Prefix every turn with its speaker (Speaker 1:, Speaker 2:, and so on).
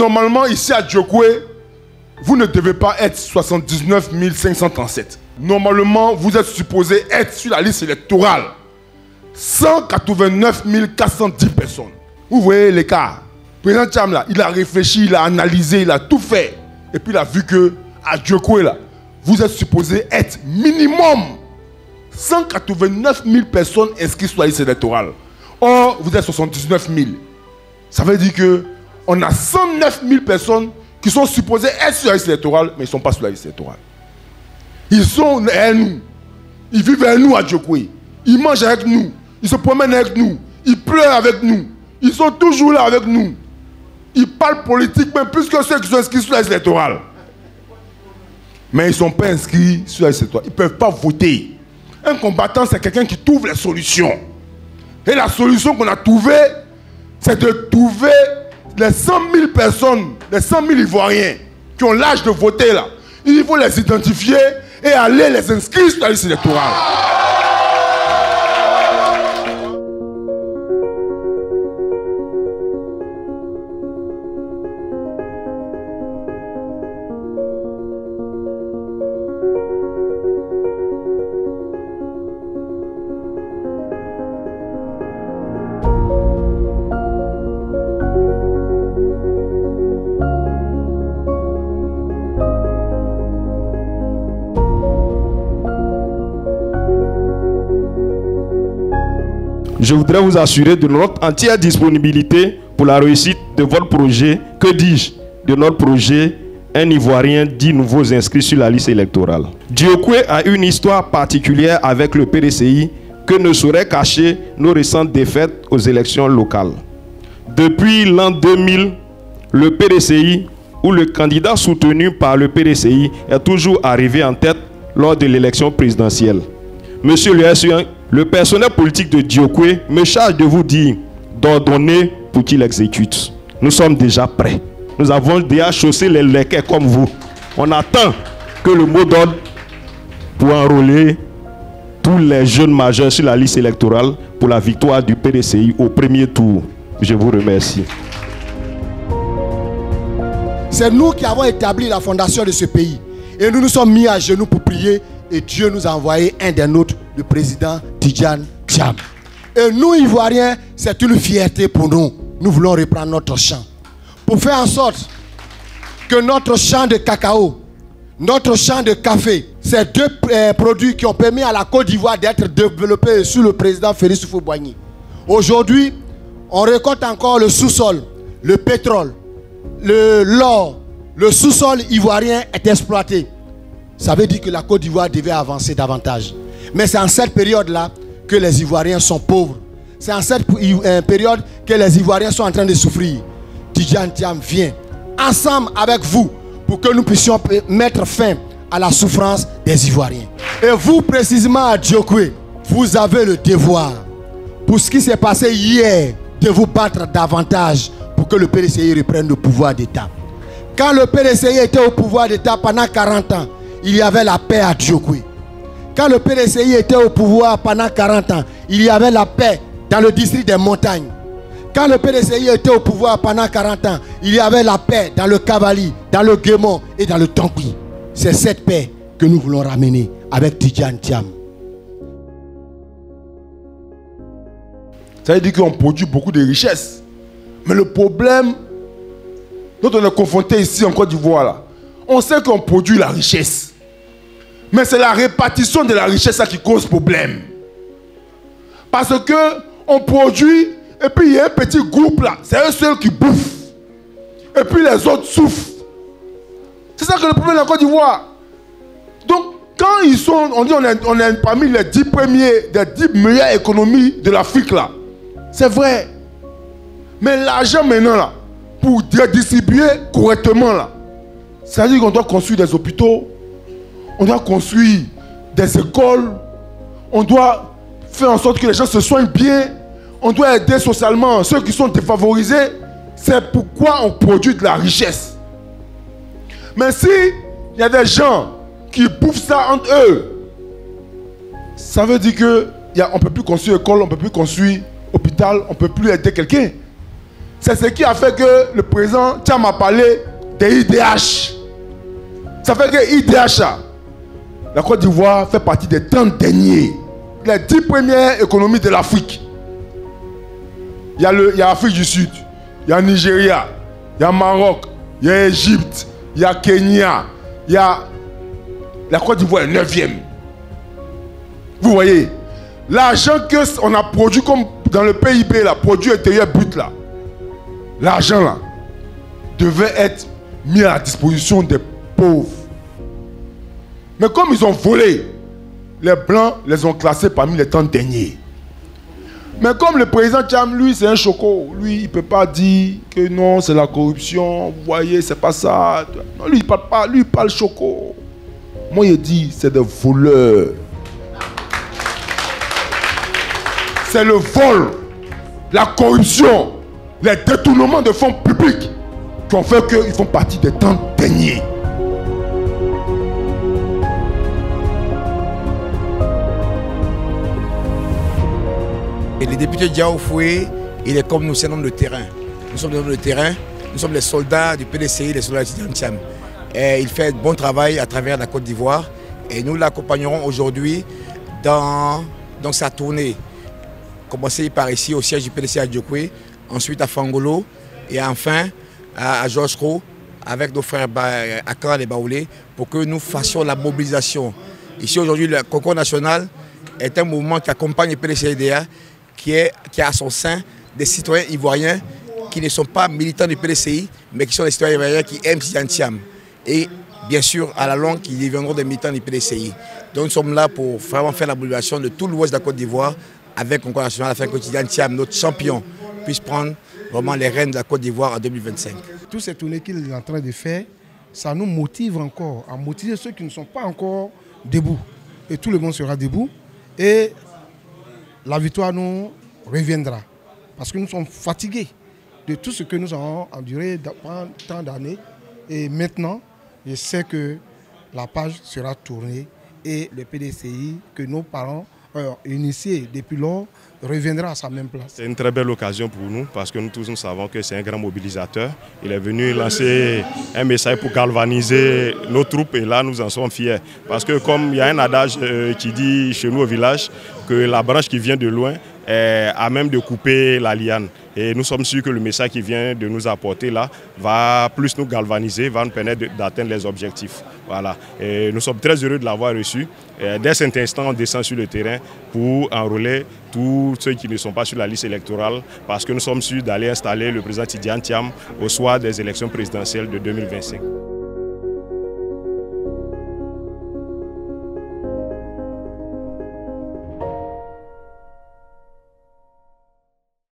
Speaker 1: normalement, ici à Djokwe, vous ne devez pas être 79 537. Normalement, vous êtes supposé être sur la liste électorale 189 410 personnes. Vous voyez l'écart. Le président Thiam, là, il a réfléchi, il a analysé, il a tout fait. Et puis il a vu que à Djokwe, là, vous êtes supposé être minimum 189 000 personnes inscrites sur la liste électorale. Or, vous êtes 79 000. Ça veut dire qu'on a 109 000 personnes qui sont supposées être sur la liste électorale, mais ils ne sont pas sur la liste électorale. Ils sont avec nous. Ils vivent avec nous à Djokwe. Ils mangent avec nous. Ils se promènent avec nous. Ils pleurent avec nous. Ils sont toujours là avec nous. Ils parlent politique, même plus que ceux qui sont inscrits sur la liste électorale. Mais ils ne sont pas inscrits sur la liste électorale. Ils ne peuvent pas voter. Un combattant, c'est quelqu'un qui trouve les solutions. Et la solution qu'on a trouvée, c'est de trouver les 100 000 personnes, les 100 000 Ivoiriens qui ont l'âge de voter là. Il faut les identifier et aller les inscrire sur la liste électorale.
Speaker 2: Je voudrais vous assurer de notre entière disponibilité pour la réussite de votre projet. Que dis-je? De notre projet, un Ivoirien 10 nouveaux inscrits sur la liste électorale. Djokwe a une histoire particulière avec le PDCI que ne saurait cacher nos récentes défaites aux élections locales. Depuis l'an 2000, le PDCI, ou le candidat soutenu par le PDCI, est toujours arrivé en tête lors de l'élection présidentielle. Monsieur le S1, le personnel politique de Djokwe me charge de vous dire d'ordonner pour qu'il exécute. Nous sommes déjà prêts. Nous avons déjà chaussé les lèquets comme vous. On attend que le mot d'ordre pour enrôler tous les jeunes majeurs sur la liste électorale pour la victoire du PDCI au premier tour. Je vous remercie.
Speaker 3: C'est nous qui avons établi la fondation de ce pays. Et nous nous sommes mis à genoux pour prier. Et Dieu nous a envoyé un des nôtres, le président Tidjane Thiam. Et nous, Ivoiriens, c'est une fierté pour nous. Nous voulons reprendre notre champ. Pour faire en sorte que notre champ de cacao, notre champ de café, ces deux produits qui ont permis à la Côte d'Ivoire d'être développés sous le président Félix Houphouët-Boigny. Aujourd'hui, on récolte encore le sous-sol, le pétrole, l'or. Le sous-sol ivoirien est exploité. Ça veut dire que la Côte d'Ivoire devait avancer davantage. Mais c'est en cette période-là que les Ivoiriens sont pauvres. C'est en cette période que les Ivoiriens sont en train de souffrir. Tidjane Thiam vient ensemble avec vous pour que nous puissions mettre fin à la souffrance des Ivoiriens. Et vous, précisément à Djokwe, vous avez le devoir, pour ce qui s'est passé hier, de vous battre davantage pour que le PDCI reprenne le pouvoir d'État. Quand le PDCI était au pouvoir d'État pendant 40 ans, il y avait la paix à Djokwe. Quand le PDCI était au pouvoir pendant 40 ans, il y avait la paix dans le district des montagnes. Quand le PDCI était au pouvoir pendant 40 ans, il y avait la paix dans le Kavali, dans le Guémon et dans le Tankwi. C'est cette paix que nous voulons ramener avec Tidjane Thiam.
Speaker 1: Ça veut dire qu'on produit beaucoup de richesses. Mais le problème dont on est confronté ici en Côte d'Ivoire, là, on sait qu'on produit la richesse. Mais c'est la répartition de la richesse qui cause problème. Parce que on produit et puis il y a un petit groupe là, c'est eux seuls qui bouffent. Et puis les autres souffrent. C'est ça que le problème de la Côte d'Ivoire. Donc quand ils sont, on dit on est parmi les 10 premiers, des 10 meilleures économies de l'Afrique là. C'est vrai. Mais l'argent maintenant là, pour redistribuer correctement là, ça veut dire qu'on doit construire des hôpitaux, on doit construire des écoles, on doit faire en sorte que les gens se soignent bien, on doit aider socialement ceux qui sont défavorisés. C'est pourquoi on produit de la richesse. Mais si il y a des gens qui bouffent ça entre eux, ça veut dire qu'on ne peut plus construire école, on ne peut plus construire hôpital, on ne peut plus aider quelqu'un. C'est ce qui a fait que le président Thiam a parlé des IDH. Ça fait que IDH, la Côte d'Ivoire fait partie des 30 derniers, les 10 premières économies de l'Afrique. Il y a l'Afrique du Sud, il y a le Nigeria, il y a le Maroc, il y a l'Égypte, il y a Kenya, il y a... La Côte d'Ivoire est 9e. Vous voyez, l'argent qu'on a produit comme dans le PIB, là, produit intérieur brut, là, l'argent là, devait être mis à la disposition des pauvres. Mais comme ils ont volé, les Blancs les ont classés parmi les 30 derniers. Mais comme le président Thiam, lui, c'est un choco. Lui, il ne peut pas dire que non, c'est la corruption. Vous voyez, c'est pas ça. Non, lui, il ne parle pas. Lui, il parle choco. Moi, il dit, c'est des voleurs. C'est le vol, la corruption, les détournements de fonds publics qui ont fait qu'ils font partie des 30 derniers.
Speaker 4: Et le député Diao Foué, il est comme nous, c'est un homme de terrain. Nous sommes des hommes de terrain, nous sommes les soldats du PDCI, les soldats de Thiam. Et il fait un bon travail à travers la Côte d'Ivoire. Et nous l'accompagnerons aujourd'hui dans sa tournée. Commencer par ici au siège du PDCI à Djokwe, ensuite à Fangolo et enfin à Georges Cros avec nos frères Akran et Baoulé pour que nous fassions la mobilisation. Ici aujourd'hui, le concours national est un mouvement qui accompagne le PDCI-DA qui a à son sein des citoyens ivoiriens qui ne sont pas militants du PDCI mais qui sont des citoyens ivoiriens qui aiment Tidjane Thiam. Et bien sûr, à la longue, qui deviendront des militants du PDCI. Donc nous sommes là pour vraiment faire la mobilisation de tout l'ouest de la Côte d'Ivoire avec le concours national afin que Tidjane Thiam, notre champion, puisse prendre vraiment les rênes de la Côte d'Ivoire en 2025.
Speaker 5: Toutes ces tournées qu'il est en train de faire, ça nous motive encore, à motiver ceux qui ne sont pas encore debout. Et tout le monde sera debout et la victoire nous reviendra. Parce que nous sommes fatigués de tout ce que nous avons enduré pendant tant d'années. Et maintenant, je sais que la page sera tournée et le PDCI que nos parents initié depuis lors reviendra à sa même place.
Speaker 2: C'est une très belle occasion pour nous parce que nous tous nous savons que c'est un grand mobilisateur. Il est venu lancer un message pour galvaniser nos troupes et là nous en sommes fiers. Parce que comme il y a un adage qui dit chez nous au village que la branche qui vient de loin est à même de couper la liane. Et nous sommes sûrs que le message qui vient de nous apporter là va plus nous galvaniser, va nous permettre d'atteindre les objectifs. Voilà. Et nous sommes très heureux de l'avoir reçu. Et dès cet instant, on descend sur le terrain pour enrôler tous ceux qui ne sont pas sur la liste électorale parce que nous sommes sûrs d'aller installer le président Tidjane Thiam au soir des élections présidentielles de 2025.